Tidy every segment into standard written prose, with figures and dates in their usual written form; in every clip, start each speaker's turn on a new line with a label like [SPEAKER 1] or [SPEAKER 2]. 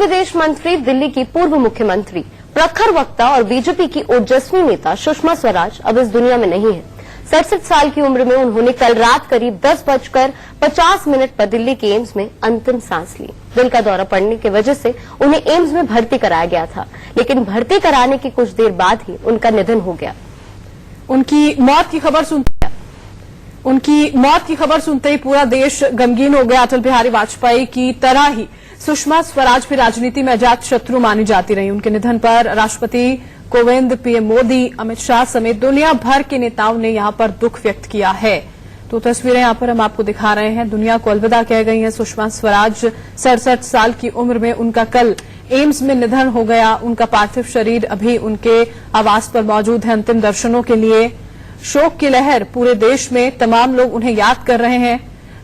[SPEAKER 1] विदेश मंत्री, दिल्ली की पूर्व मुख्यमंत्री, प्रखर वक्ता और बीजेपी की ओजस्वी नेता सुषमा स्वराज अब इस दुनिया में नहीं है। 67 साल की उम्र में उन्होंने कल रात करीब 10:50 पर दिल्ली के एम्स में अंतिम सांस ली। दिल का दौरा पड़ने की वजह से उन्हें एम्स में भर्ती कराया गया था, लेकिन भर्ती कराने के कुछ देर बाद ही उनका निधन हो गया।
[SPEAKER 2] उनकी मौत की खबर सुनते ही पूरा देश गमगीन हो गया। अटल बिहारी वाजपेयी की तरह ही सुषमा स्वराज भी राजनीति में अजात शत्रु मानी जाती रही। उनके निधन पर राष्ट्रपति कोविंद, पीएम मोदी, अमित शाह समेत दुनिया भर के नेताओं ने यहां पर दुख व्यक्त किया है। तो तस्वीरें यहां पर हम आपको दिखा रहे हैं। दुनिया को अलविदा कह गई हैं सुषमा स्वराज। 67 साल की उम्र में उनका कल एम्स में निधन हो गया। उनका पार्थिव शरीर अभी उनके आवास पर मौजूद है अंतिम दर्शनों के लिए। शोक की लहर पूरे देश में, तमाम लोग उन्हें याद कर रहे हैं,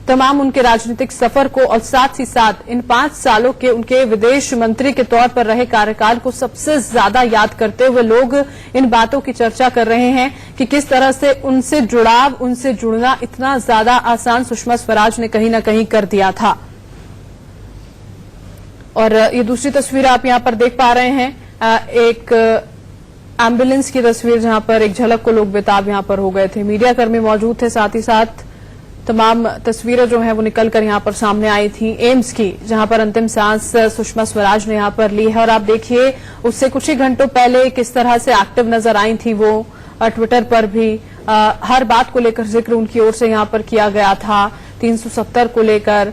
[SPEAKER 2] तमाम उनके राजनीतिक सफर को और साथ ही साथ इन 5 सालों के उनके विदेश मंत्री के तौर पर रहे कार्यकाल को सबसे ज्यादा याद करते हुए लोग इन बातों की चर्चा कर रहे हैं कि किस तरह से उनसे जुड़ाव, उनसे जुड़ना इतना ज्यादा आसान सुषमा स्वराज ने कहीं न कहीं कर दिया था। और ये दूसरी तस्वीर आप यहां पर देख पा रहे हैं, एक एम्बुलेंस की तस्वीर जहां पर एक झलक को लोग बेताब यहां पर हो गए थे। मीडियाकर्मी मौजूद थे, साथ ही साथ तमाम तस्वीरें जो हैं वो निकलकर यहां पर सामने आई थी एम्स की, जहां पर अंतिम सांस सुषमा स्वराज ने यहां पर ली है। और आप देखिए उससे कुछ ही घंटों पहले किस तरह से एक्टिव नजर आई थी वो। ट्विटर पर भी हर बात को लेकर जिक्र उनकी ओर से यहां पर किया गया था, 370 को लेकर।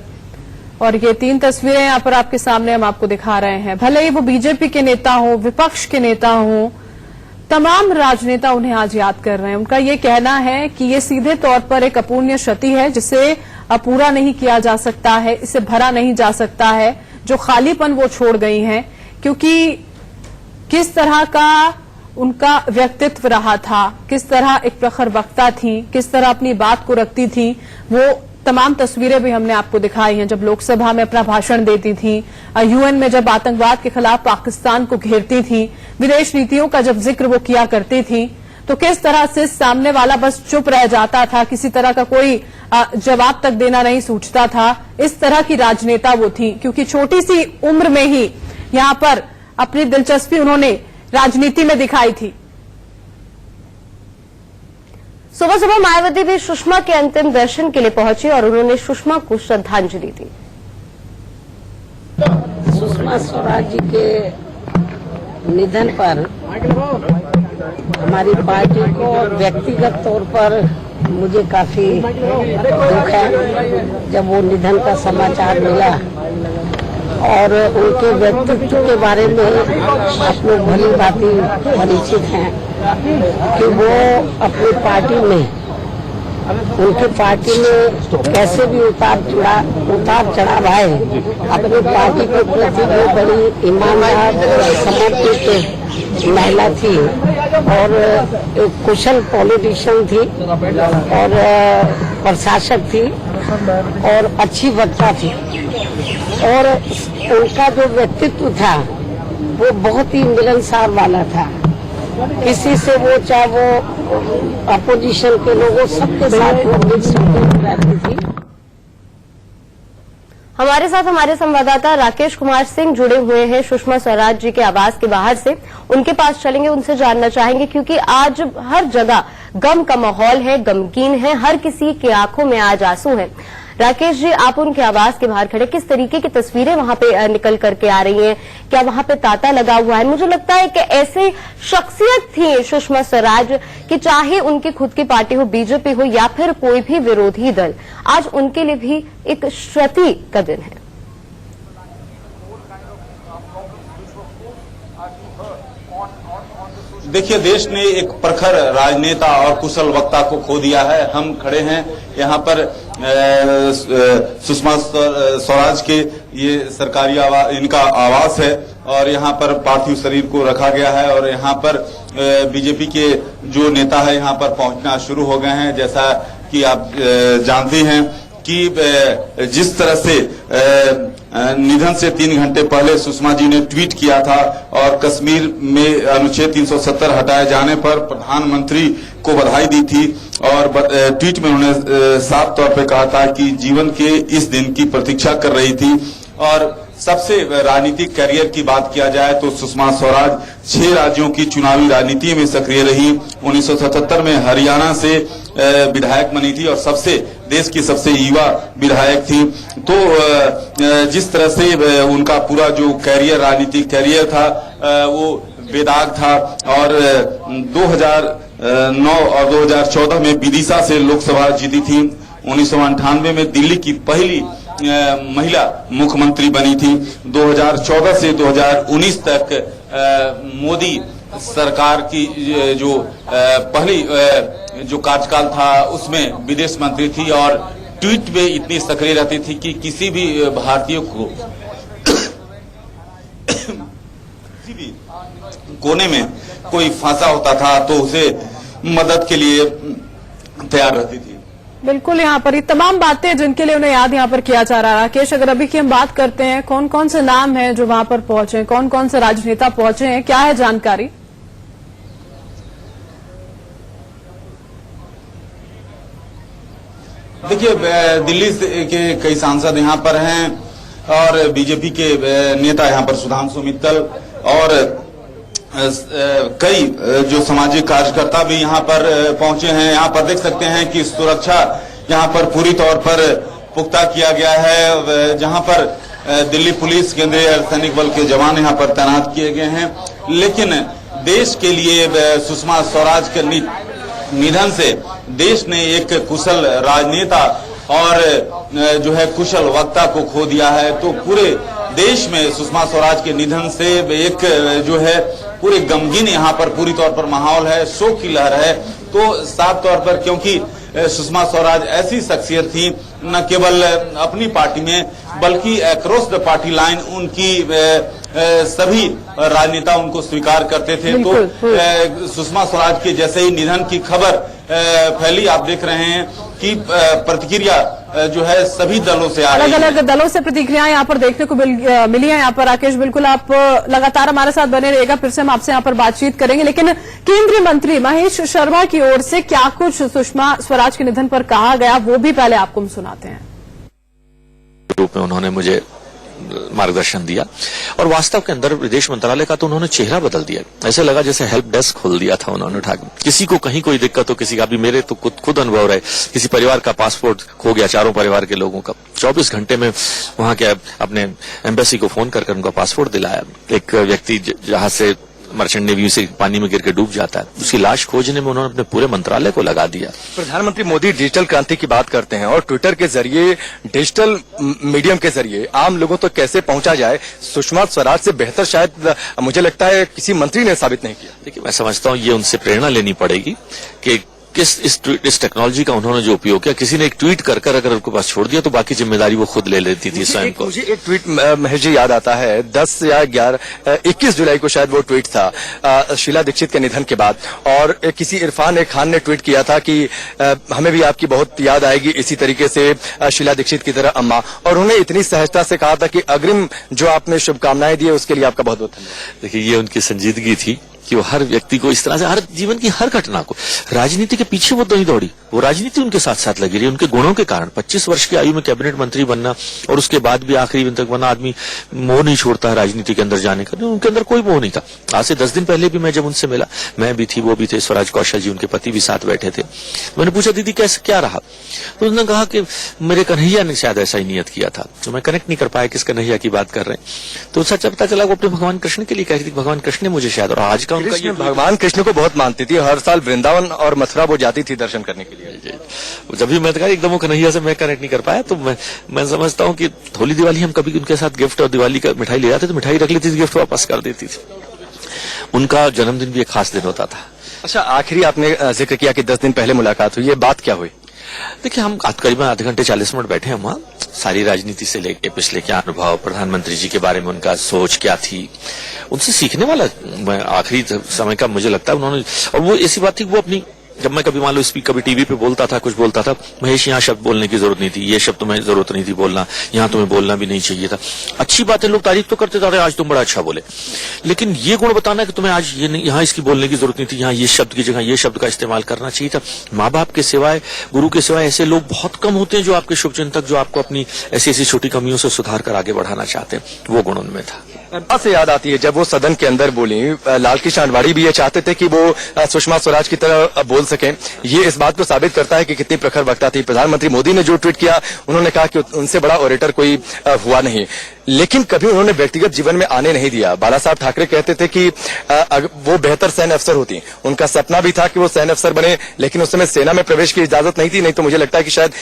[SPEAKER 2] और ये 3 तस्वीरें यहां पर आपके सामने हम आपको दिखा रहे हैं। भले ही वो बीजेपी के नेता हों, विपक्ष के नेता हों, तमाम राजनेता उन्हें आज याद कर रहे हैं। उनका ये कहना है कि ये सीधे तौर पर एक अपूर्णीय क्षति है जिसे पूरा नहीं किया जा सकता है, इसे भरा नहीं जा सकता है, जो खालीपन वो छोड़ गई हैं। क्योंकि किस तरह का उनका व्यक्तित्व रहा था, किस तरह एक प्रखर वक्ता थी, किस तरह अपनी बात को रखती थी, वो तमाम तस्वीरें भी हमने आपको दिखाई हैं। जब लोकसभा में अपना भाषण देती थी, यूएन में जब आतंकवाद के खिलाफ पाकिस्तान को घेरती थी, विदेश नीतियों का जब जिक्र वो किया करती थी, तो किस तरह से सामने वाला बस चुप रह जाता था, किसी तरह का कोई जवाब तक देना नहीं सूझता था। इस तरह की राजनेता वो थी, क्योंकि छोटी सी उम्र में ही यहां पर अपनी दिलचस्पी उन्होंने राजनीति में दिखाई थी।
[SPEAKER 1] सुबह सुबह मायावती भी सुषमा के अंतिम दर्शन के लिए पहुंची और उन्होंने सुषमा को श्रद्धांजलि दी।
[SPEAKER 3] सुषमा स्वराज जी के निधन पर हमारी पार्टी को व्यक्तिगत तौर पर मुझे काफी दुख है। जब वो निधन का समाचार मिला और उनके व्यक्तित्व के बारे में आप लोग भली भांति परिचित हैं कि वो अपनी पार्टी में, उनकी पार्टी में कैसे भी उतार चढ़ाव आए, अपनी पार्टी के प्रति वो बड़ी ईमानदार, समर्पित महिला थी और एक कुशल पॉलिटिशियन थी और प्रशासक थी और अच्छी वक्ता थी। और उनका जो व्यक्तित्व था वो बहुत ही मिलनसार वाला था। किसी से वो, चाहे वो अपोजिशन के लोगों, सबके साथ वो मिलकर रहती थी।
[SPEAKER 1] हमारे साथ हमारे संवाददाता राकेश कुमार सिंह जुड़े हुए हैं सुषमा स्वराज जी के आवास के बाहर से। उनके पास चलेंगे, उनसे जानना चाहेंगे, क्योंकि आज हर जगह गम का माहौल है, गमगीन है, हर किसी की आंखों में आज आंसू है। राकेश जी, आप उनके आवास के बाहर खड़े, किस तरीके की तस्वीरें वहां पे निकल करके आ रही हैं? क्या वहां पे तांता लगा हुआ है? मुझे लगता है कि ऐसे शख्सियत थी सुषमा स्वराज कि चाहे उनकी खुद की पार्टी हो, बीजेपी हो या फिर कोई भी विरोधी दल, आज उनके लिए भी एक क्षति का दिन है।
[SPEAKER 4] देखिए, देश ने एक प्रखर राजनेता और कुशल वक्ता को खो दिया है। हम खड़े हैं यहाँ पर सुषमा स्वराज के ये सरकारी इनका आवास है और यहाँ पर पार्थिव शरीर को रखा गया है और यहाँ पर बीजेपी के जो नेता है यहाँ पर पहुंचना शुरू हो गए हैं। जैसा कि आप जानते हैं कि जिस तरह से निधन से 3 घंटे पहले सुषमा जी ने ट्वीट किया था और कश्मीर में अनुच्छेद 370 हटाए जाने पर प्रधानमंत्री को बधाई दी थी और ट्वीट में उन्होंने साफ तौर पे कहा था कि जीवन के इस दिन की प्रतीक्षा कर रही थी और सबसे राजनीतिक करियर की बात किया जाए तो सुषमा स्वराज 6 राज्यों की चुनावी राजनीति में सक्रिय रही। 1977 में हरियाणा से विधायक बनी थी और देश की सबसे युवा विधायक थी। तो जिस तरह से उनका पूरा जो करियर, राजनीतिक करियर था, वो बेदाग था। और 2009 और 2014 में विदिशा से लोकसभा जीती थी। 1998 में दिल्ली की पहली महिला मुख्यमंत्री बनी थी। 2014 से 2019 तक मोदी सरकार की जो पहली जो कार्यकाल था उसमें विदेश मंत्री थी और ट्वीट में इतनी सक्रिय रहती थी कि किसी भी भारतीय को किसी भी कोने में कोई फंसा होता था तो उसे मदद के लिए तैयार रहती थी।
[SPEAKER 2] बिल्कुल, यहाँ पर ये तमाम बातें जिनके लिए उन्हें याद यहाँ पर किया जा रहा है। राकेश, अगर अभी की हम बात करते हैं, कौन कौन से नाम हैं जो वहां पर पहुंचे, कौन कौन से राजनेता पहुंचे हैं, क्या है जानकारी?
[SPEAKER 4] देखिए, दिल्ली के कई सांसद यहाँ पर हैं और बीजेपी के नेता यहाँ पर सुधांशु मित्तल और कई जो सामाजिक कार्यकर्ता भी यहाँ पर पहुंचे हैं। यहाँ पर देख सकते हैं कि सुरक्षा यहाँ पर पूरी तौर पर पुख्ता किया गया है, जहाँ पर दिल्ली पुलिस, केंद्रीय अर्धसैनिक बल के जवान यहाँ पर तैनात किए गए हैं। लेकिन देश के लिए सुषमा स्वराज के निधन से देश ने एक कुशल राजनेता और जो है कुशल वक्ता को खो दिया है। तो पूरे देश में सुषमा स्वराज के निधन से एक जो है पूरे गमगीन यहाँ पर पूरी तौर पर माहौल है, शोक की लहर है। तो साफ तौर पर, क्योंकि सुषमा स्वराज ऐसी शख्सियत थी न केवल अपनी पार्टी में बल्कि अक्रॉस द पार्टी लाइन उनकी सभी राजनेता उनको स्वीकार करते थे। तो सुषमा स्वराज के जैसे ही निधन की खबर फैली, आप देख रहे हैं कि प्रतिक्रिया जो है सभी दलों से आ रही है।
[SPEAKER 2] अलग अलग दलों से प्रतिक्रियाएं यहाँ पर देखने को मिली है। यहाँ पर राकेश, बिल्कुल आप लगातार हमारे साथ बने रहिएगा, फिर से हम आपसे यहाँ पर बातचीत करेंगे। लेकिन केंद्रीय मंत्री महेश शर्मा की ओर से क्या कुछ सुषमा स्वराज के निधन पर कहा गया, वो भी पहले आपको हम सुनाते हैं।
[SPEAKER 5] रूप में उन्होंने मुझे मार्गदर्शन दिया और वास्तव के अंदर विदेश मंत्रालय का तो उन्होंने चेहरा बदल दिया। ऐसे लगा जैसे हेल्प डेस्क खोल दिया था उन्होंने उठा के। किसी को कहीं कोई दिक्कत हो, किसी का भी, मेरे तो खुद अनुभव रहे, किसी परिवार का पासपोर्ट खो गया, चारों परिवार के लोगों का, 24 घंटे में वहां के अपने एम्बेसी को फोन कर उनका पासपोर्ट दिलाया। एक व्यक्ति जहां से मर्चेंट नेवी से पानी में गिर के डूब जाता है, उसकी लाश खोजने में उन्होंने अपने पूरे मंत्रालय को लगा दिया।
[SPEAKER 6] प्रधानमंत्री मोदी डिजिटल क्रांति की बात करते हैं और ट्विटर के जरिए, डिजिटल मीडियम के जरिए आम लोगों तक कैसे पहुंचा जाए, सुषमा स्वराज से बेहतर शायद मुझे लगता है किसी मंत्री ने साबित नहीं किया।
[SPEAKER 5] देखिए, मैं समझता हूँ ये उनसे प्रेरणा लेनी पड़ेगी कि इस टेक्नोलॉजी का उन्होंने जो उपयोग किया। किसी ने एक ट्वीट कर अगर उनके पास छोड़ दिया तो बाकी जिम्मेदारी वो खुद ले लेती थी स्वयं को।
[SPEAKER 6] मुझे एक ट्वीट महेश जी याद आता है, 10 या 21 जुलाई को शायद वो ट्वीट था शीला दीक्षित के निधन के बाद, और किसी इरफान खान ने ट्वीट किया था कि हमें भी आपकी बहुत याद आएगी, इसी तरीके से शीला दीक्षित की तरह अम्मा, और उन्होंने इतनी सहजता से कहा था कि अग्रिम जो आपने शुभकामनाएं दी है उसके लिए आपका बहुत बहुत धन्यवाद।
[SPEAKER 5] देखिए, ये उनकी संजीदगी थी कि वो हर व्यक्ति को इस तरह से, हर जीवन की हर घटना को, राजनीति के पीछे वो नहीं दौड़ी, वो राजनीति उनके साथ साथ लगी रही। उनके गुणों के कारण 25 वर्ष की आयु में कैबिनेट मंत्री बनना और उसके बाद भी आखिरी दिन तक बनना, आदमी मोह नहीं छोड़ता है राजनीति के अंदर जाने का। उनके अंदर कोई मोह नहीं था। आज से 10 दिन पहले भी मैं जब उनसे मिला, मैं भी थी, वो भी थे, स्वराज कौशल जी उनके पति भी साथ बैठे थे। मैंने पूछा, दीदी कैसे क्या रहा? तो उन्होंने कहा कि मेरे कन्हैया ने शायद ऐसा ही नियत किया था। तो मैं कनेक्ट नहीं कर पाया किस कन्हैया की बात कर रहे हैं। तो सच पता चला वो अपने भगवान कृष्ण के लिए कह रही थी, भगवान कृष्ण ने मुझे शायद, और आज का उनका
[SPEAKER 6] भगवान कृष्ण को बहुत मानती थी, हर साल वृंदावन और मथुरा वो जाती थी दर्शन करने के लिए।
[SPEAKER 5] जब भी मैं एकदम वो कन्हैया से मैं कनेक्ट नहीं कर पाया, तो मैं समझता हूँ कि होली दिवाली हम कभी उनके साथ गिफ्ट और दिवाली का मिठाई ले जाते तो मिठाई रख लेती थी, गिफ्ट वापस कर देती थी। उनका जन्मदिन भी एक खास दिन होता था।
[SPEAKER 6] अच्छा, आखिरी आपने जिक्र किया कि 10 दिन पहले मुलाकात हुई, ये बात क्या हुई?
[SPEAKER 5] देखिए, हम करीबन आधे घंटे 40 मिनट बैठे हैं वहां। सारी राजनीति से लेके पिछले क्या अनुभव, प्रधानमंत्री जी के बारे में उनका सोच क्या थी, उनसे सीखने वाला आखिरी समय का मुझे लगता है उन्होंने। और वो ऐसी बात थी, वो अपनी जब मैं कभी मान लो कभी टीवी पे बोलता था, कुछ बोलता था, महेश यहाँ शब्द बोलने की जरूरत नहीं थी, ये शब्द तुम्हें जरूरत नहीं थी बोलना, यहाँ तुम्हें बोलना भी नहीं चाहिए था। अच्छी बातें लोग तारीफ तो करते थे, आज तुम बड़ा अच्छा बोले, लेकिन ये गुण बताना कि तुम्हें आज ये नहीं, यहाँ इसकी बोलने की जरूरत नहीं थी, यहाँ ये शब्द की जगह ये शब्द का इस्तेमाल करना चाहिए था। माँ बाप के सिवाय, गुरु के सिवाय ऐसे लोग बहुत कम होते हैं जो आपके शुभचिंतक, जो आपको अपनी ऐसी ऐसी छोटी कमियों से सुधार कर आगे बढ़ाना चाहते हैं। वो गुण उनमें था।
[SPEAKER 6] बात से याद आती है जब वो सदन के अंदर बोली, लालकृष्ण आडवाणी भी ये चाहते थे कि वो सुषमा स्वराज की तरह बोल सकें। ये इस बात को साबित करता है कि कितनी प्रखर वक्ता थी। प्रधानमंत्री मोदी ने जो ट्वीट किया, उन्होंने कहा कि उनसे बड़ा ओरेटर कोई हुआ नहीं, लेकिन कभी उन्होंने व्यक्तिगत जीवन में आने नहीं दिया। बाला साहब ठाकरे कहते थे कि वो बेहतर सैन्य अफसर होती, उनका सपना भी था कि वो सैन्य अफसर बने, लेकिन उस समय सेना में प्रवेश की इजाजत नहीं थी, नहीं तो मुझे लगता है कि शायद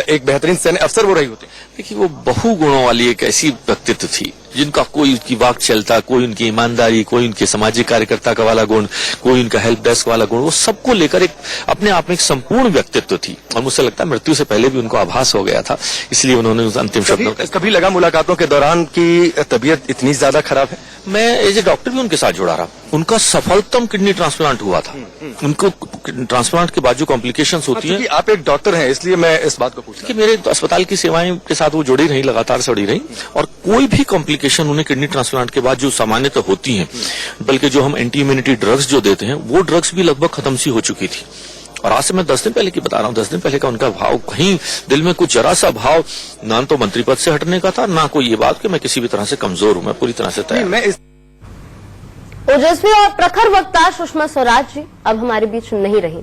[SPEAKER 6] एक बेहतरीन सैन्य अफसर वो रही होती।
[SPEAKER 5] देखिए, वो बहुगुणों वाली एक ऐसी व्यक्तित्व थी जिनका कोई उनकी वाक चलता, कोई उनकी ईमानदारी, कोई उनके सामाजिक कार्यकर्ता का वाला गुण, कोई उनका हेल्प डेस्क वाला गुण, वो सबको लेकर एक अपने आप में एक संपूर्ण व्यक्तित्व थी। और मुझसे लगता है मृत्यु से पहले भी उनको आभास हो गया था, इसलिए उन्होंने उस अंतिम शब्दों
[SPEAKER 6] कभी लगा मुलाकातों के दौरान की तबीयत इतनी ज्यादा खराब है?
[SPEAKER 5] मैं एज ए डॉक्टर भी उनके साथ जुड़ा रहा। उनका सफलतम किडनी ट्रांसप्लांट हुआ था। उनको ट्रांसप्लांट के बाद जो कॉम्प्लिकेशंस होती है,
[SPEAKER 6] आप एक डॉक्टर हैं इसलिए मैं इस बात को पूछता
[SPEAKER 5] कि मेरे अस्पताल की सेवाएं के साथ वो जुड़ी रही, लगातार जुड़ी रही, और कोई भी कॉम्प्लिकेशन उन्हें किडनी ट्रांसप्लांट के बाद जो सामान्यतः होती हैं, बल्कि जो हम एंटी इम्यूनिटी ड्रग्स जो देते हैं, वो ड्रग्स भी लगभग खत्म सी हो चुकी थी। और आज से मैं 10 दिन पहले की बता रहा हूँ, 10 दिन पहले का उनका भाव, कहीं दिल में कुछ जरा सा भाव ना तो मंत्री पद से हटने का था, ना कोई ये बात कि मैं किसी भी तरह से कमजोर हूं। मैं पूरी तरह से तैयार।
[SPEAKER 1] ओजस्वी और प्रखर वक्ता सुषमा स्वराज जी अब हमारे बीच नहीं रही।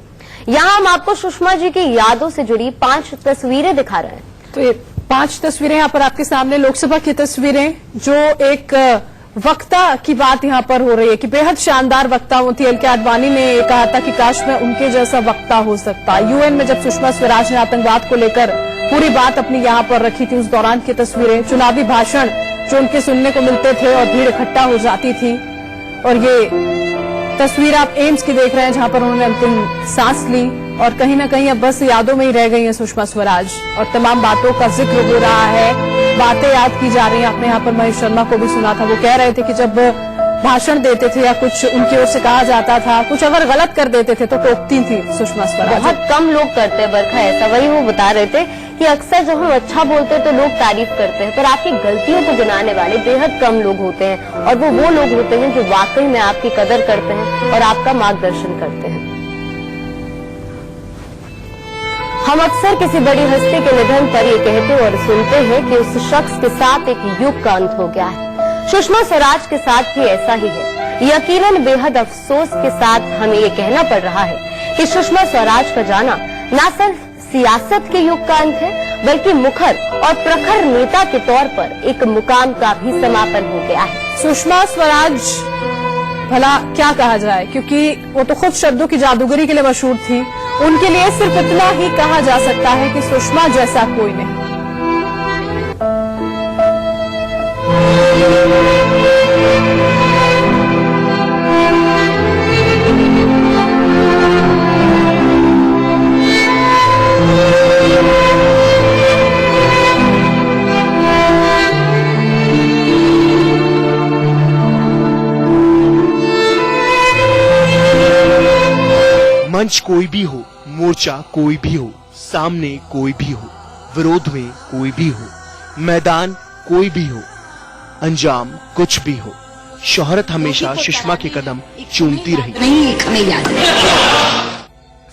[SPEAKER 1] यहाँ हम आपको सुषमा जी की यादों से जुड़ी 5 तस्वीरें दिखा रहे हैं।
[SPEAKER 2] तो ये 5 तस्वीरें यहाँ पर आपके सामने, लोकसभा की तस्वीरें, जो एक वक्ता की बात यहाँ पर हो रही है कि बेहद शानदार वक्ता होती है। एल के आडवाणी ने कहा था कि काश मैं उनके जैसा वक्ता हो सकता। यूएन में जब सुषमा स्वराज ने आतंकवाद को लेकर पूरी बात अपनी यहाँ पर रखी थी, उस दौरान की तस्वीरें, चुनावी भाषण जो उनके सुनने को मिलते थे और भीड़ इकट्ठा हो जाती थी। और ये तस्वीर आप एम्स की देख रहे हैं, जहां पर उन्होंने अंतिम सांस ली, और कहीं ना कहीं अब बस यादों में ही रह गई हैं सुषमा स्वराज, और तमाम बातों का जिक्र हो रहा है, बातें याद की जा रही हैं। आपने यहाँ पर महेश शर्मा को भी सुना था, वो कह रहे थे कि जब भाषण देते थे या कुछ उनकी ओर से कहा जाता था, कुछ अगर गलत कर देते थे तो टोकती थी सुषमा स्वराज।
[SPEAKER 1] बहुत कम लोग करते हैं बरखा ऐसा। वही वो बता रहे थे कि अक्सर जब हम अच्छा बोलते हैं तो लोग तारीफ करते हैं, पर आपकी गलतियों को गिनाने वाले बेहद कम लोग होते हैं, और वो लोग होते हैं जो वाकई में आपकी कदर करते हैं और आपका मार्गदर्शन करते हैं। हम अक्सर किसी बड़ी हस्ती के निधन पर ये कहते और सुनते हैं कि उस शख्स के साथ एक युग का अंत हो गया है। सुषमा स्वराज के साथ भी ऐसा ही है। यकीनन बेहद अफसोस के साथ हमें ये कहना पड़ रहा है कि सुषमा स्वराज का जाना न सिर्फ सियासत के युग का अंत है, बल्कि मुखर और प्रखर नेता के तौर पर एक मुकाम का भी समापन हो गया है।
[SPEAKER 2] सुषमा स्वराज, भला क्या कहा जाए, क्योंकि वो तो खुद शब्दों की जादूगरी के लिए मशहूर थी। उनके लिए सिर्फ इतना ही कहा जा सकता है कि सुषमा जैसा कोई नहीं।
[SPEAKER 7] मंच कोई भी हो, मोर्चा कोई भी हो, सामने कोई भी हो, विरोध में कोई भी हो, मैदान कोई भी हो, अंजाम कुछ भी हो, शोहरत हमेशा सुषमा के कदम चूमती रही।
[SPEAKER 3] हमें याद है।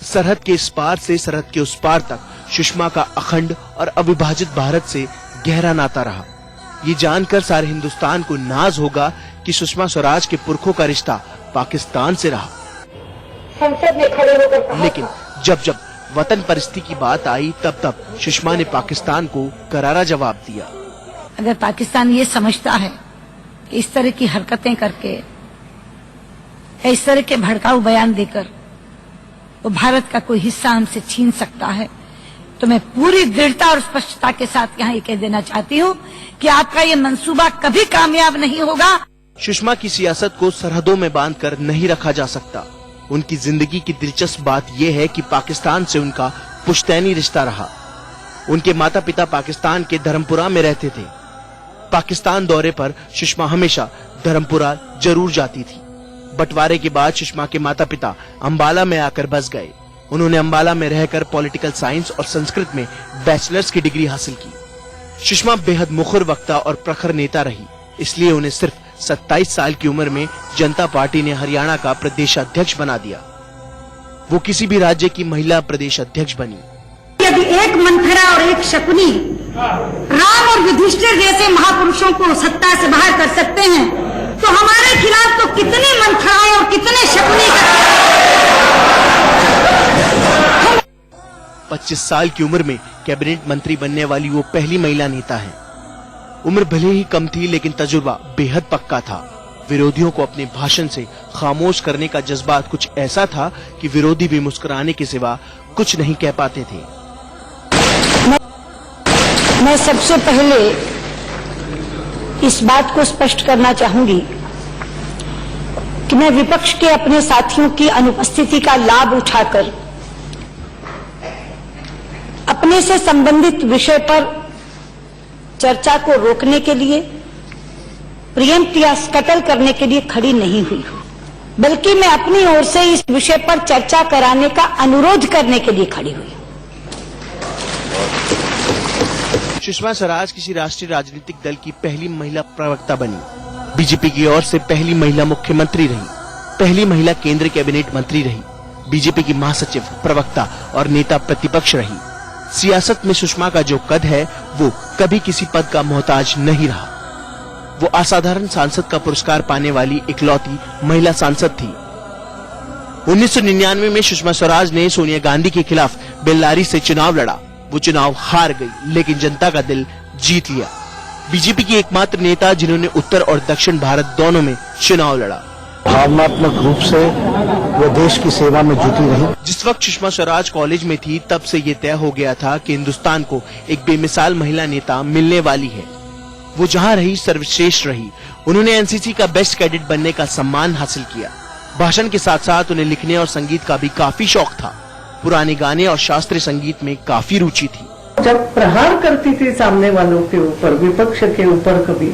[SPEAKER 7] सरहद के इस पार से सरहद के उस पार तक सुषमा का अखंड और अविभाजित भारत से गहरा नाता रहा। ये जानकर सारे हिंदुस्तान को नाज होगा कि सुषमा स्वराज के पुरखों का रिश्ता पाकिस्तान से रहा। लेकिन जब जब वतन परिस्थिति की बात आई, तब तब सुषमा ने पाकिस्तान को करारा जवाब दिया।
[SPEAKER 8] अगर पाकिस्तान ये समझता है कि इस तरह की हरकतें करके, इस तरह के भड़काऊ बयान देकर वो भारत का कोई हिस्सा हमसे छीन सकता है, तो मैं पूरी दृढ़ता और स्पष्टता के साथ यहाँ ये कह देना चाहती हूँ कि आपका ये मंसूबा कभी कामयाब नहीं होगा।
[SPEAKER 7] सुषमा की सियासत को सरहदों में बांधकर नहीं रखा जा सकता। उनकी जिंदगी की दिलचस्प बात यह है कि पाकिस्तान से उनका पुश्तैनी रिश्ता रहा। उनके माता पिता पाकिस्तान के धर्मपुरा में रहते थे। पाकिस्तान दौरे पर सुषमा हमेशा धर्मपुरा जरूर जाती थी। बंटवारे के बाद सुषमा के माता पिता अंबाला में आकर बस गए। उन्होंने अंबाला में रहकर पॉलिटिकल साइंस और संस्कृत में बैचलर्स की डिग्री हासिल की। सुषमा बेहद मुखर वक्ता और प्रखर नेता रही, इसलिए उन्हें सिर्फ 27 साल की उम्र में जनता पार्टी ने हरियाणा का प्रदेशाध्यक्ष बना दिया। वो किसी भी राज्य की महिला प्रदेश अध्यक्ष बनी।
[SPEAKER 8] यदि एक मंथरा और एक शकुनी राम और युधिष्ठिर जैसे महापुरुषों को सत्ता से बाहर कर सकते हैं, तो हमारे खिलाफ तो कितनी मंथराएं और कितने शकुनी
[SPEAKER 7] 25 साल की उम्र में कैबिनेट मंत्री बनने वाली वो पहली महिला नेता है। उम्र भले ही कम थी, लेकिन तजुर्बा बेहद पक्का था। विरोधियों को अपने भाषण से खामोश करने का जज्बा कुछ ऐसा था कि विरोधी भी मुस्कुराने के सिवा कुछ नहीं कह पाते थे।
[SPEAKER 8] मैं सबसे पहले इस बात को स्पष्ट करना चाहूंगी कि मैं विपक्ष के अपने साथियों की अनुपस्थिति का लाभ उठाकर अपने से संबंधित विषय पर चर्चा को रोकने के लिए, प्रियम्प्ट या स्कटल करने के लिए खड़ी नहीं हुई, बल्कि मैं अपनी ओर से इस विषय पर चर्चा कराने का अनुरोध करने के लिए खड़ी हुई।
[SPEAKER 7] सुषमा स्वराज किसी राष्ट्रीय राजनीतिक दल की पहली महिला प्रवक्ता बनी, बीजेपी की ओर से पहली महिला मुख्यमंत्री रही, पहली महिला केंद्रीय कैबिनेट मंत्री रही, बीजेपी की महासचिव, प्रवक्ता और नेता प्रतिपक्ष रही। सियासत में सुषमा का जो कद है, वो कभी किसी पद का मोहताज नहीं रहा। वो असाधारण सांसद का पुरस्कार पाने वाली इकलौती महिला सांसद थी। 1999 में सुषमा स्वराज ने सोनिया गांधी के खिलाफ बेल्लारी से चुनाव लड़ा। वो चुनाव हार गई, लेकिन जनता का दिल जीत लिया। बीजेपी की एकमात्र नेता जिन्होंने उत्तर और दक्षिण भारत दोनों में चुनाव लड़ा।
[SPEAKER 9] भावनात्मक रूप से वो देश की सेवा में जुटी रही।
[SPEAKER 7] जिस वक्त सुषमा स्वराज कॉलेज में थी, तब से ये तय हो गया था कि हिंदुस्तान को एक बेमिसाल महिला नेता मिलने वाली है। वो जहाँ रही सर्वश्रेष्ठ रही। उन्होंने एनसीसी का बेस्ट कैडेट बनने का सम्मान हासिल किया। भाषण के साथ साथ उन्हें लिखने और संगीत का भी काफी शौक था। पुराने गाने और शास्त्रीय संगीत में काफी रुचि थी।
[SPEAKER 10] जब प्रहार करती थी सामने वालों के ऊपर, विपक्ष के ऊपर कभी,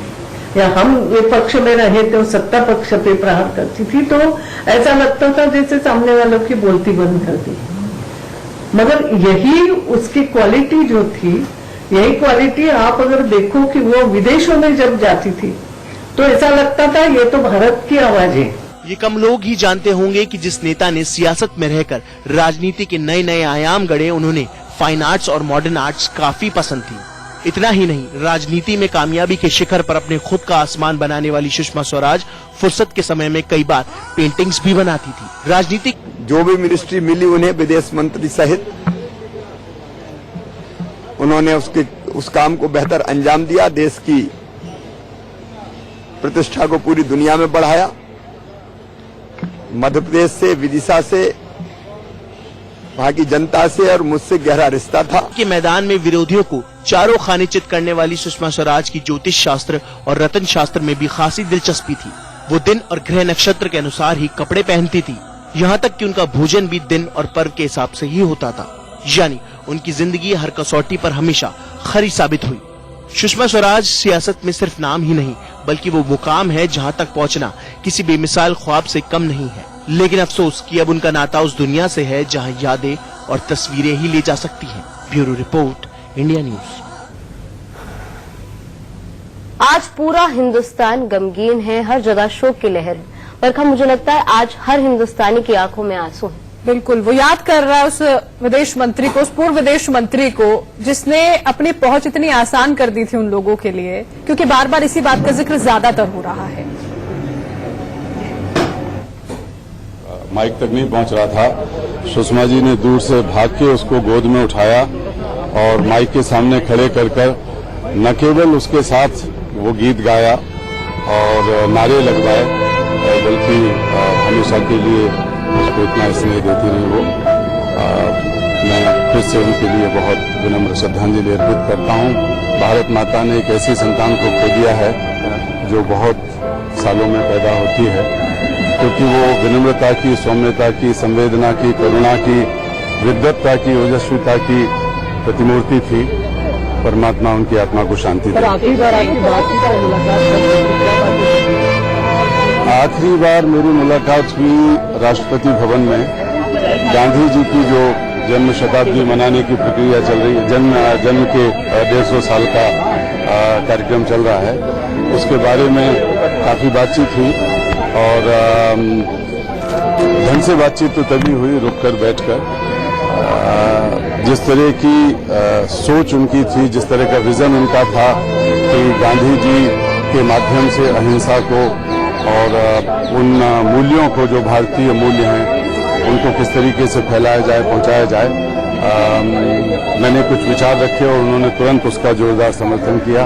[SPEAKER 10] या हम विपक्ष में रहे तो सत्ता पक्ष पे प्रहार करती थी, तो ऐसा लगता था जैसे सामने वालों की बोलती बंद कर दी। मगर यही उसकी क्वालिटी जो थी, यही क्वालिटी आप अगर देखो कि वो विदेशों में जब जाती थी तो ऐसा लगता था ये तो भारत की आवाज है।
[SPEAKER 7] ये कम लोग ही जानते होंगे कि जिस नेता ने सियासत में रहकर राजनीति के नए नए आयाम गढ़े, उन्होंने फाइन आर्ट्स और मॉडर्न आर्ट्स काफी पसंद थी। इतना ही नहीं, राजनीति में कामयाबी के शिखर पर अपने खुद का आसमान बनाने वाली सुषमा स्वराज फुर्सत के समय में कई बार पेंटिंग्स भी बनाती थी। राजनीतिक
[SPEAKER 9] जो भी मिनिस्ट्री मिली उन्हें, विदेश मंत्री सहित, उन्होंने उस काम को बेहतर अंजाम दिया। देश की प्रतिष्ठा को पूरी दुनिया में बढ़ाया। मध्य प्रदेश से, विदिशा से, वहां की जनता से और मुझसे गहरा रिश्ता था।
[SPEAKER 7] के मैदान में विरोधियों को चारों खाने चित करने वाली सुषमा स्वराज की ज्योतिष शास्त्र और रतन शास्त्र में भी खासी दिलचस्पी थी। वो दिन और ग्रह नक्षत्र के अनुसार ही कपड़े पहनती थी। यहाँ तक कि उनका भोजन भी दिन और पर्व के हिसाब से ही होता था। यानी उनकी जिंदगी हर कसौटी पर हमेशा खरी साबित हुई। सुषमा स्वराज सियासत में सिर्फ नाम ही नहीं, बल्कि वो मुकाम है जहां तक पहुंचना किसी बेमिसाल ख्वाब से कम नहीं है। लेकिन अफसोस कि अब उनका नाता उस दुनिया से है जहां यादें और तस्वीरें ही ले जा सकती हैं। Bureau report, India news.
[SPEAKER 1] आज पूरा हिंदुस्तान गमगीन है, हर जगह शोक की लहर है। पर मुझे लगता है आज हर हिंदुस्तानी की आंखों में आंसू है।
[SPEAKER 2] बिल्कुल, वो याद कर रहा है उस विदेश मंत्री को, उस पूर्व विदेश मंत्री को, जिसने अपनी पहुंच इतनी आसान कर दी थी उन लोगों के लिए, क्योंकि बार बार इसी बात का जिक्र ज्यादातर हो रहा है।
[SPEAKER 11] माइक तक नहीं पहुंच रहा था। सुषमा जी ने दूर से भाग के उसको गोद में उठाया और माइक के सामने खड़े कर न केवल उसके साथ वो गीत गाया और नारे लगवाए, बल्कि हमेशा के लिए उसको इतना स्नेह देती रही। वो मैं फिर से उनके लिए बहुत विनम्र श्रद्धांजलि अर्पित करता हूँ। भारत माता ने एक ऐसी संतान को खो दिया है जो बहुत सालों में पैदा होती है, क्योंकि वो विनम्रता की, सौम्यता की, संवेदना की, करुणा की, विद्वत्ता की, ओजस्विता की प्रतिमूर्ति थी। परमात्मा उनकी आत्मा को शांति दे। आखिरी बार मेरी मुलाकात हुई राष्ट्रपति भवन में गांधी जी की जो जन्म शताब्दी मनाने की प्रक्रिया चल रही है, जन्म के 150 साल का कार्यक्रम चल रहा है, उसके बारे में काफी बातचीत हुई। और ढंग से बातचीत तो तभी हुई रुक कर बैठकर। जिस तरह की सोच उनकी थी, जिस तरह का विजन उनका था कि गांधी जी के माध्यम से अहिंसा को और उन मूल्यों को, जो भारतीय मूल्य हैं, उनको किस तरीके से फैलाया जाए, पहुंचाया जाए। मैंने कुछ विचार रखे और उन्होंने तुरंत उसका जोरदार समर्थन किया।